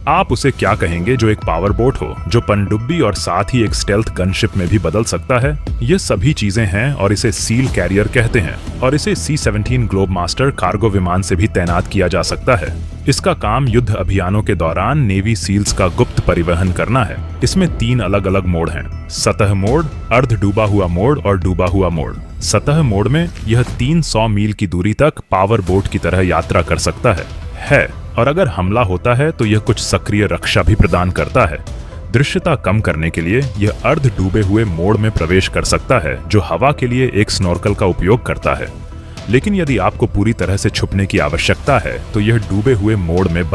आप उसे क्या कहेंगे जो एक पावर बोट हो, जो पनडुब्बी और साथ ही एक स्टेल्थ गनशिप में भी बदल सकता है? ये सभी चीजें हैं और इसे सील कैरियर कहते हैं और इसे C-17 ग्लोबमास्टर कार्गो विमान से भी तैनात किया जा सकता है। इसका काम युद्ध अभियानों के दौरान नेवी सील्स का गुप्त परिवहन करना है। इसमें 3 अलग अलग मोड हैं: सतह मोड, अर्ध डूबा हुआ मोड और डूबा हुआ मोड। सतह मोड में यह 300 मील की दूरी तक पावर बोट की तरह यात्रा कर सकता है और अगर हमला होता है तो यह कुछ सक्रिय रक्षा भी प्रदान करता है। दृश्यता कम करने के लिए यह अर्ध डूबे हुए मोड में प्रवेश कर सकता है, जो हवा के लिए एक स्नॉर्कल का उपयोग करता है। लेकिन यदि आपको पूरी तरह से छुपने की आवश्यकता है तो यह डूबे हुए मोड में